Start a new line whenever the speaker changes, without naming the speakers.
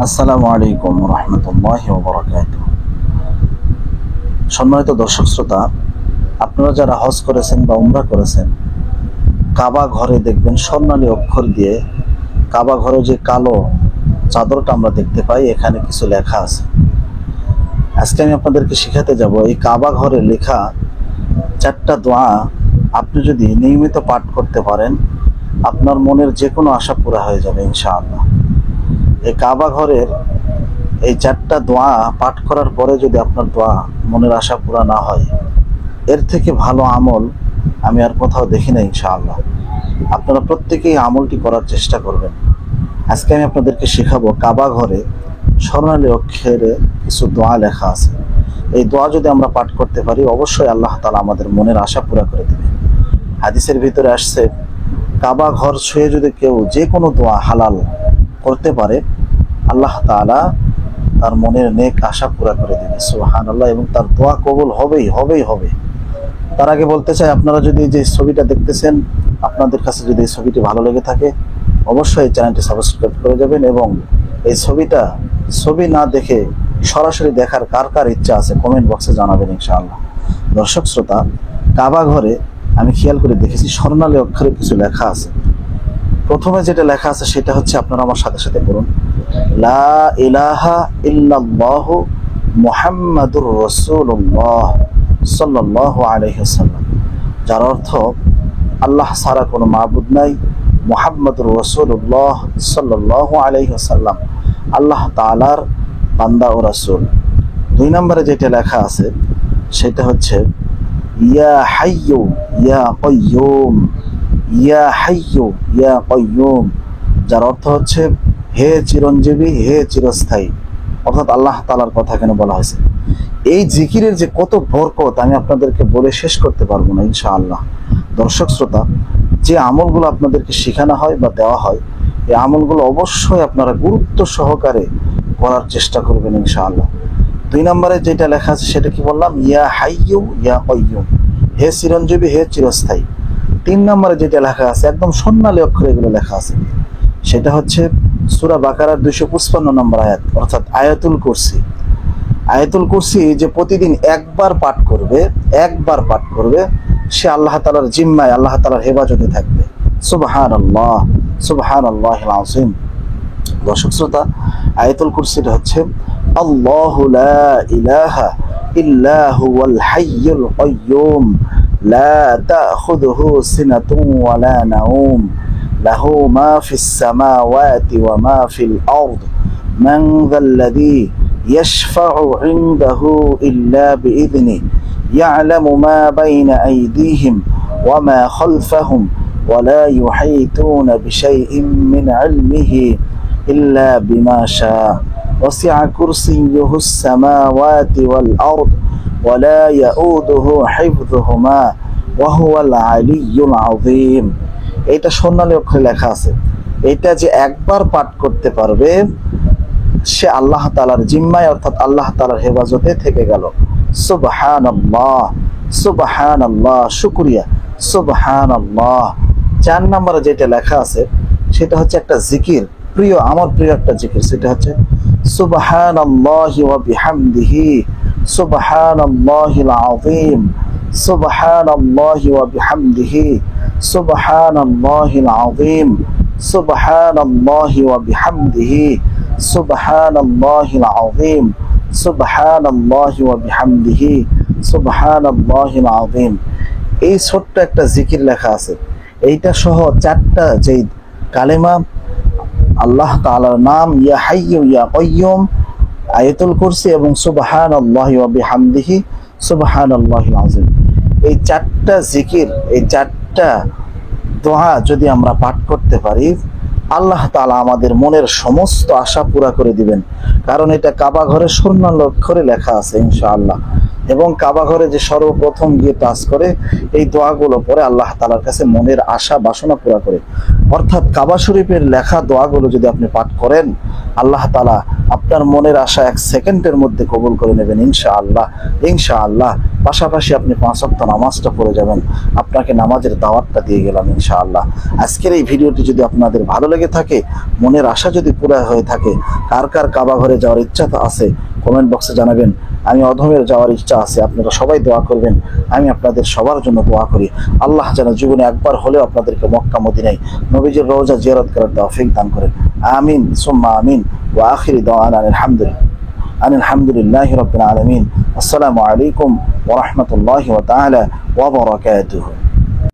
আসসালামু আলাইকুম রহমতুল্লাহি ওয়া বারাকাতুহু। সম্মানিত দর্শক শ্রোতা, আপনারা যারা হজ করেছেন বা উমরা করেছেন, কাবা ঘরে দেখবেন স্বর্ণালী অক্ষর দিয়ে কাবা ঘরে যে কালো চাদরটা আমরা দেখতে পাই, এখানে কিছু লেখা আছে। আজকে আমি আপনাদেরকে শিখাতে যাব এই কাবা ঘরে লেখা 4টা দোয়া আপনি যদি নিয়মিত পাঠ করতে পারেন, আপনার মনের যে কোনো আশা পুরা হয়ে যাবে ইনশাআল্লাহ। এই কাবা ঘরের এই 4টা দোয়া পাঠ করার পরে যদি আপনার দোয়া মনের আশা পুরা না হয়, এর থেকে ভালো আমল আমি আর কোথাও দেখি না ইনশাআল্লাহ। আপনারা প্রত্যেকেই আমলটি করার চেষ্টা করবেন। আজকে আমি আপনাদেরকে শেখাবো কাবা ঘরে স্বর্ণালী অক্ষরে কিছু দোয়া লেখা আছে। এই দোয়া যদি আমরা পাঠ করতে পারি, অবশ্যই আল্লাহ তাআলা আমাদের মনের আশা পুরা করে দেবে। হাদিসের ভিতরে আসছে, কাবা ঘর ছুঁয়ে যদি কেউ যে কোনো দোয়া হালাল করতে পারে, আল্লাহ তাআলা তার মনের নেক আশা পুরা করে দেবে। সুবহানাল্লাহ। এবং তার দোয়া কবুল হবে। তার আগে বলতে চাই, আপনারা যদি যে ছবিটা দেখতেছেন, আপনাদের কাছে যদি এই ছবিটি ভালো লেগে থাকে, অবশ্যই এই চ্যানেলটি সাবস্ক্রাইব করে যাবেন। এবং এই ছবি না দেখে সরাসরি দেখার কার কার ইচ্ছা আছে কমেন্ট বক্সে জানাবেন ইনশাআল্লাহ। দর্শক শ্রোতা, কাবা ঘরে আমি খেয়াল করে দেখেছি স্বর্ণালী অক্ষরে কিছু লেখা আছে। প্রথমে যেটা লেখা আছে সেটা হচ্ছে, আপনারা আমার সাথে সাথে পড়ুন, লা ইলাহা ইল্লাল্লাহু মুহাম্মাদুর রাসূলুল্লাহ সাল্লাল্লাহু আলাইহি ওয়াসাল্লাম, যার অর্থ আল্লাহ ছাড়া কোনো মাবুদ নাই, মুহাম্মাদুর রাসূলুল্লাহ সাল্লাল্লাহু আলাইহি ওয়াসাল্লাম আল্লাহ তাআলার বান্দা ও রাসূল। 2 নম্বরে যেটা লেখা আছে সেটা হচ্ছে, ইয়া হাইয়্যু ইয়া কাইয়্যুম, ইয়া হাইয়্যু ইয়া কাইয়্যুম, যার অর্থ হচ্ছে হে চিরঞ্জীবী, হে চিরস্থায়ী, অর্থাৎ আল্লাহ তাআলার কথা এখানে বলা হয়েছে। এই জিকিরের যে কত বরকত আমি আপনাদেরকে বলে শেষ করতে পারবো না ইনশাআল্লাহ। দর্শক শ্রোতা, যে আমলগুলো আপনাদেরকে শেখানো হয় বা দেওয়া হয়, এই আমলগুলো অবশ্যই আপনারা গুরুত্ব সহকারে করার চেষ্টা করবেন ইনশাআল্লাহ। 2 নম্বরে যেটা লেখা আছে সেটা কি বললাম, ইয়া হাইয়্যু ইয়া কাইয়্যুম, হে চিরঞ্জীবী, হে চিরস্থায়ী। 3 নম্বরে যেটা লেখা আছে, একদম স্বর্ণালী অক্ষরে এগুলো লেখা আছে, সেটা হচ্ছে সূরা বাকারার 255 নম্বর আয়াত, অর্থাৎ আয়াতুল কুরসি। আয়াতুল কুরসি যে প্রতিদিন একবার পাঠ করবে, সে আল্লাহ তাআলার জিম্মায়, আল্লাহ তাআলার হেফাজতে থাকবে। সুবহানাল্লাহ, সুবহানাল্লাহিল আযীম। দর্শক শ্রোতা, আয়াতুল কুরসিটা হচ্ছে, আল্লাহু লা ইলাহা ইল্লা হুয়াল হাইয়ুল কাইয়্যুম লা তাখুযুহু সিনাতুন ওয়া লা নাওম লাহু মা ফিস সামাওয়াতি ওয়া মা ফিল আরদ মান যাল্লাযী ইয়াশফা'ু 'ইনদাহু ইল্লা বিইذনিহি ইয়া'লামু মা বাইনা আইদিহিম ওয়া মা খালফাহুম ওয়া লা ইউহীতুনা বিশাইইন মিন 'ইলমিহি ইল্লা বিমা শা'a ওয়াসি'a কুরসিয়্যুহুস সামাওয়াতি ওয়াল আরদ ওয়া লা ইয়াউদুহু হিফযুহুমা ওয়া হুয়াল আলিয়্যুল আযীম। এটা স্বর্ণালী অক্ষরে লেখা আছে। এটা যে একবার পাঠ করতে পারবে, সে আল্লাহ তাআলার জিম্মায়, অর্থাৎ আল্লাহ তাআলার হেফাজতে থেকে গেল। সুবহানাল্লাহ, সুবহানাল্লাহ, শুকরিয়া, সুবহানাল্লাহ। 4 নম্বরে যেটা লেখা আছে সেটা হচ্ছে একটা জিকির, আমার প্রিয় একটা জিকির, সেটা হচ্ছে সুবহানাল্লাহি ওয়া বিহামদিহি সুবহানাল্লাহিল আযীম, সুবহানাল্লাহি ওয়া বিহামদিহি সুবহানাল্লাহিল আযীম, সুবহানাল্লাহি ওয়া বিহামদিহি সুবহানাল্লাহিল আযীম, সুবহানাল্লাহি ওয়া বিহামদিহি সুবহানাল্লাহিল আযীম। এই ছোট্ট একটা জিকির লেখা আছে। এইটা সহ 4টা যেই কালেমা, আল্লাহ তাআলার নাম, ইয়া হাইয়্যু ইয়া কাইয়্যুম, আয়াতুল কুরসি এবং সুবহানাল্লাহি ওয়া বিহামদিহি সুবহানাল্লাহিল আযীম, এই 4টা জিকির, এই 4টা দোয়া যদি আমরা পাঠ করতে পারি, আল্লাহ তাআলা আমাদের মনের সমস্ত আশা পুরা করে দিবেন। কারণ এটা কাবা ঘরে স্বর্ণালী অক্ষরে লেখা আছে ইনশাআল্লাহ। এবং কাবা ঘরে যে সর্বপ্রথম গিয়ে টাচ করে এই দোয়াগুলো পরে আল্লাহ তাআলার কাছে মনের আশা বাসনা পুরা করে। অর্থাৎ কাবা শরীফের লেখা দোয়াগুলো যদি আপনি পাঠ করেন, আল্লাহ তাআলা আপনার মনের আশা 1 সেকেন্ডের মধ্যে কবুল করে নেবেন ইনশাআল্লাহ। ইনশাআল্লাহ। পাশাপাশি আপনি 5 ওয়াক্ত নামাজটা পড়ে যাবেন। আপনাকে নামাজের দাওয়াতটা দিয়ে গেলাম ইনশাআল্লাহ। আজকের এই ভিডিওটি যদি আপনাদের ভালো লেগে থাকে, মনের আশা যদি পুরা হয়ে থাকে, কার কার কাবা ঘরে যাওয়ার ইচ্ছা আছে কমেন্ট বক্সে জানাবেন। আমি অধমের যাওয়ার ইচ্ছা আছে, আপনারা সবাই দোয়া করবেন। আমি আপনাদের সবার জন্য দোয়া করি, আল্লাহ যেন জীবনে একবার হলেও আপনাদেরকে মক্কা মদিনায় নবীজির রওজা জিয়ারত করার তৌফিক দান করেন। আমিন সুম্মা আমিন। ওয়া আখিরি দাওয়ানা আলহামদুলিল্লাহি রাব্বিল আলামিন। আসসালামু আলাইকুম ওয়া রাহমাতুল্লাহি ওয়া তাআলা ওয়া বারাকাতুহু।